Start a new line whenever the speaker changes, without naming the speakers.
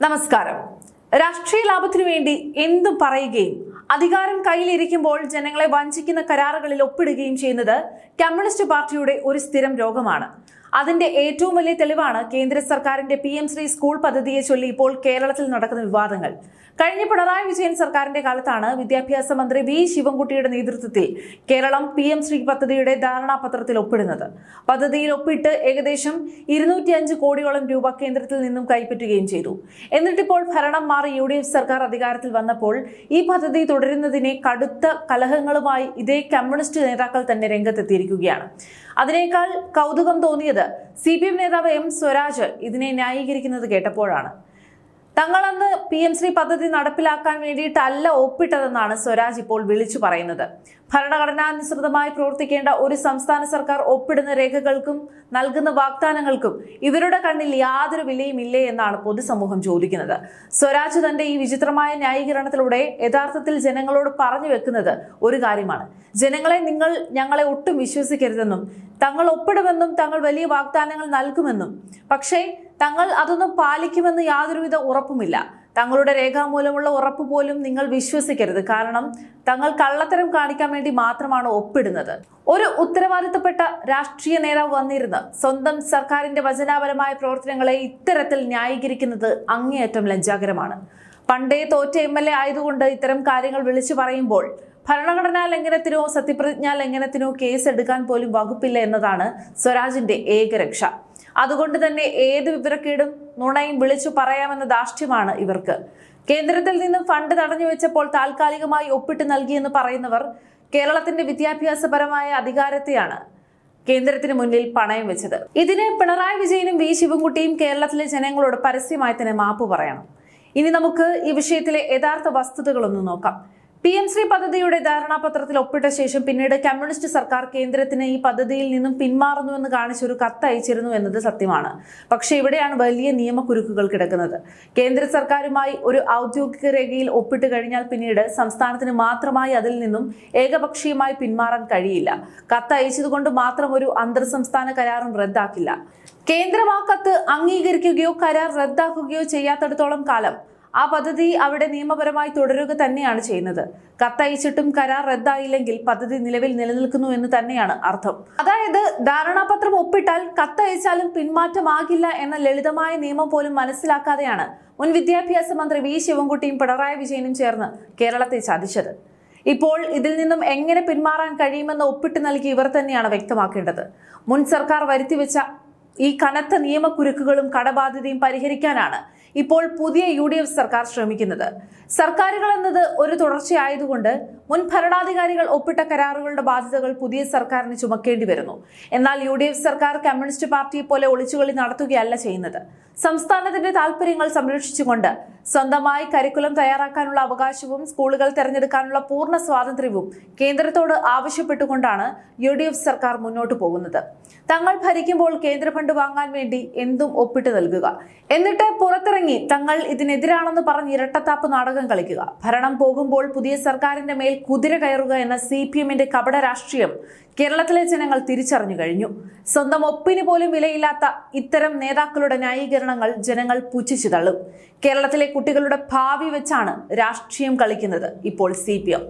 നമസ്കാരം. രാഷ്ട്രീയ ലാഭത്തിനു വേണ്ടി എന്തും പറയുകയും അധികാരം കയ്യിലിരിക്കുമ്പോൾ ജനങ്ങളെ വഞ്ചിക്കുന്ന കരാറുകളിൽ ഒപ്പിടുകയും ചെയ്യുന്നത് കമ്മ്യൂണിസ്റ്റ് പാർട്ടിയുടെ ഒരു സ്ഥിരം രോഗമാണ്. അതിന്റെ ഏറ്റവും വലിയ തെളിവാണ് കേന്ദ്ര സർക്കാരിന്റെ PM ശ്രീ സ്കൂൾ പദ്ധതിയെ ചൊല്ലി ഇപ്പോൾ കേരളത്തിൽ നടക്കുന്ന വിവാദങ്ങൾ. കഴിഞ്ഞ പിണറായി വിജയൻ സർക്കാരിന്റെ കാലത്താണ് വിദ്യാഭ്യാസ മന്ത്രി V ശിവൻകുട്ടിയുടെ നേതൃത്വത്തിൽ കേരളം PM ശ്രീ പദ്ധതിയുടെ ധാരണാപത്രത്തിൽ ഒപ്പിടുന്നത്. പദ്ധതിയിൽ ഒപ്പിട്ട് ഏകദേശം 205 കോടിയോളം രൂപ കേന്ദ്രത്തിൽ നിന്നും കൈപ്പറ്റുകയും ചെയ്തു. എന്നിട്ടിപ്പോൾ ഭരണം മാറി UDF സർക്കാർ അധികാരത്തിൽ വന്നപ്പോൾ ഈ പദ്ധതി തുടരുന്നതിനെ കടുത്ത കലഹങ്ങളുമായി ഇതേ കമ്മ്യൂണിസ്റ്റ് നേതാക്കൾ തന്നെ രംഗത്തെത്തിയിരിക്കുകയാണ്. അതിനേക്കാൾ കൗതുകം തോന്നിയത് CPM നേതാവ് M സ്വരാജ് ഇതിനെ ന്യായീകരിക്കുന്നത് കേട്ടപ്പോഴാണ്. തങ്ങളന്ന് PM ശ്രീ പദ്ധതി നടപ്പിലാക്കാൻ വേണ്ടിയിട്ടല്ല ഒപ്പിട്ടതെന്നാണ് സ്വരാജ് ഇപ്പോൾ വിളിച്ചു പറയുന്നത്. ഭരണഘടനാനുസൃതമായി പ്രവർത്തിക്കേണ്ട ഒരു സംസ്ഥാന സർക്കാർ ഒപ്പിടുന്ന രേഖകൾക്കും നൽകുന്ന വാഗ്ദാനങ്ങൾക്കും ഇവരുടെ കണ്ണിൽ യാതൊരു വിലയും ഇല്ലേ എന്നാണ് പൊതുസമൂഹം ചോദിക്കുന്നത്. സ്വരാജ് തന്റെ ഈ വിചിത്രമായ ന്യായീകരണത്തിലൂടെ യഥാർത്ഥത്തിൽ ജനങ്ങളോട് പറഞ്ഞു വെക്കുന്നത് ഒരു കാര്യമാണ്. ജനങ്ങളെ നിങ്ങൾ ഞങ്ങളെ ഒട്ടും വിശ്വസിക്കരുതെന്നും തങ്ങൾ ഒപ്പിടുമെന്നും തങ്ങൾ വലിയ വാഗ്ദാനങ്ങൾ നൽകുമെന്നും പക്ഷേ തങ്ങൾ അതൊന്നും പാലിക്കുമെന്ന് യാതൊരുവിധ ഉറപ്പുമില്ല. തങ്ങളുടെ രേഖാമൂലമുള്ള ഉറപ്പ് പോലും നിങ്ങൾ വിശ്വസിക്കരുത്. കാരണം തങ്ങൾ കള്ളത്തരം കാണിക്കാൻ വേണ്ടി മാത്രമാണ് ഒപ്പിടുന്നത്. ഒരു ഉത്തരവാദിത്തപ്പെട്ട രാഷ്ട്രീയ നേതാവ് വന്നിരുന്ന് സ്വന്തം സർക്കാരിന്റെ വചനാപരമായ പ്രവർത്തനങ്ങളെ ഇത്തരത്തിൽ ന്യായീകരിക്കുന്നത് അങ്ങേയറ്റം ലജ്ജാകരമാണ്. പണ്ടേ തോറ്റ MLA ആയതുകൊണ്ട് ഇത്തരം കാര്യങ്ങൾ വിളിച്ചു പറയുമ്പോൾ ഭരണഘടനാ ലംഘനത്തിനോ സത്യപ്രതിജ്ഞാ ലംഘനത്തിനോ കേസ് എടുക്കാൻ പോലും വകുപ്പില്ല എന്നതാണ് സ്വരാജിന്റെ ഏകരക്ഷ. അതുകൊണ്ട് തന്നെ ഏത് വിവരക്കേടും നുണയും വിളിച്ചു പറയാമെന്ന ധാർഷ്ട്യമാണ് ഇവർക്ക്. കേന്ദ്രത്തിൽ നിന്നും ഫണ്ട് തടഞ്ഞു വെച്ചപ്പോൾ താൽക്കാലികമായി ഒപ്പിട്ട് നൽകിയെന്ന് പറയുന്നവർ കേരളത്തിന്റെ വിദ്യാഭ്യാസപരമായ അധികാരത്തെയാണ് കേന്ദ്രത്തിന് മുന്നിൽ പണയം വെച്ചത്. ഇതിന് പിണറായി വിജയനും V ശിവൻകുട്ടിയും കേരളത്തിലെ ജനങ്ങളോട് പരസ്യമായി തന്നെ മാപ്പ് പറയണം. ഇനി നമുക്ക് ഈ വിഷയത്തിലെ യഥാർത്ഥ വസ്തുതകളൊന്ന് നോക്കാം. PM ശ്രീ പദ്ധതിയുടെ ധാരണാപത്രത്തിൽ ഒപ്പിട്ട ശേഷം പിന്നീട് കമ്മ്യൂണിസ്റ്റ് സർക്കാർ കേന്ദ്രത്തിന് ഈ പദ്ധതിയിൽ നിന്നും പിന്മാറുന്നുവെന്ന് കാണിച്ചൊരു കത്ത് അയച്ചിരുന്നു എന്നത് സത്യമാണ്. പക്ഷേ ഇവിടെയാണ് വലിയ നിയമക്കുരുക്കുകൾ കിടക്കുന്നത്. കേന്ദ്ര സർക്കാരുമായി ഒരു ഔദ്യോഗിക രേഖയിൽ ഒപ്പിട്ട് കഴിഞ്ഞാൽ പിന്നീട് സംസ്ഥാനത്തിന് മാത്രമായി അതിൽ നിന്നും ഏകപക്ഷീയമായി പിന്മാറാൻ കഴിയില്ല. കത്ത് അയച്ചതുകൊണ്ട് മാത്രം ഒരു അന്തർ സംസ്ഥാന കരാറും റദ്ദാക്കില്ല. കേന്ദ്രം ആ കത്ത് അംഗീകരിക്കുകയോ കരാർ റദ്ദാക്കുകയോ ചെയ്യാത്തിടത്തോളം കാലം ആ പദ്ധതി അവിടെ നിയമപരമായി തുടരുക തന്നെയാണ് ചെയ്യുന്നത്. കത്തയച്ചിട്ടും കരാർ റദ്ദായില്ലെങ്കിൽ പദ്ധതി നിലവിൽ നിലനിൽക്കുന്നു എന്ന് തന്നെയാണ് അർത്ഥം. അതായത് ധാരണാപത്രം ഒപ്പിട്ടാൽ കത്തയച്ചാലും പിന്മാറ്റമാകില്ല എന്ന ലളിതമായ നിയമം പോലും മനസ്സിലാക്കാതെയാണ് മുൻ വിദ്യാഭ്യാസ മന്ത്രി V ശിവൻകുട്ടിയും പിണറായി വിജയനും ചേർന്ന് കേരളത്തെ ചതിച്ചത്. ഇപ്പോൾ ഇതിൽ നിന്നും എങ്ങനെ പിന്മാറാൻ കഴിയുമെന്ന് ഒപ്പിട്ട് നൽകി ഇവർ തന്നെയാണ് വ്യക്തമാക്കേണ്ടത്. മുൻ സർക്കാർ വരുത്തിവെച്ച ഈ കനത്ത നിയമക്കുരുക്കുകളും കടബാധ്യതയും പരിഹരിക്കാനാണ് ഇപ്പോൾ പുതിയ UDF സർക്കാർ ശ്രമിക്കുന്നത്. സർക്കാരുകൾ എന്നത് ഒരു തുടർച്ചയായതുകൊണ്ട് മുൻ ഭരണാധികാരികൾ ഒപ്പിട്ട കരാറുകളുടെ ബാധ്യതകൾ പുതിയ സർക്കാരിന് ചുമക്കേണ്ടി വരുന്നു. എന്നാൽ UDF സർക്കാർ കമ്മ്യൂണിസ്റ്റ് പാർട്ടിയെ പോലെ ഒളിച്ചുകളി നടത്തുകയല്ല ചെയ്യുന്നത്. സംസ്ഥാനത്തിന്റെ താൽപര്യങ്ങൾ സംരക്ഷിച്ചുകൊണ്ട് സ്വന്തമായി കരിക്കുലം തയ്യാറാക്കാനുള്ള അവകാശവും സ്കൂളുകൾ തെരഞ്ഞെടുക്കാനുള്ള പൂർണ്ണ സ്വാതന്ത്ര്യവും കേന്ദ്രത്തോട് ആവശ്യപ്പെട്ടുകൊണ്ടാണ് UDF സർക്കാർ മുന്നോട്ട് പോകുന്നത്. തങ്ങൾ ഭരിക്കുമ്പോൾ കേന്ദ്ര ഫണ്ട് വാങ്ങാൻ വേണ്ടി എന്തും ഒപ്പിട്ട് നൽകുക, എന്നിട്ട് പുറത്തിറങ്ങി തങ്ങൾ ഇതിനെതിരാണെന്ന് പറഞ്ഞ് ഇരട്ടത്താപ്പ് നാടകം കളിക്കുക, ഭരണം പോകുമ്പോൾ പുതിയ സർക്കാരിന്റെ മേൽ കുതിര കയറുക എന്ന CPMന്റെ കപട രാഷ്ട്രീയം കേരളത്തിലെ ജനങ്ങൾ തിരിച്ചറിഞ്ഞു കഴിഞ്ഞു. സ്വന്തം ഒപ്പിന് പോലും വിലയില്ലാത്ത ഇത്തരം നേതാക്കളുടെ ന്യായീകരണങ്ങൾ ജനങ്ങൾ പുച്ഛിച്ചു തള്ളും. കേരളത്തിലെ കുട്ടികളുടെ ഭാവി വെച്ചാണ് രാഷ്ട്രീയം കളിക്കുന്നത് ഇപ്പോൾ CPM.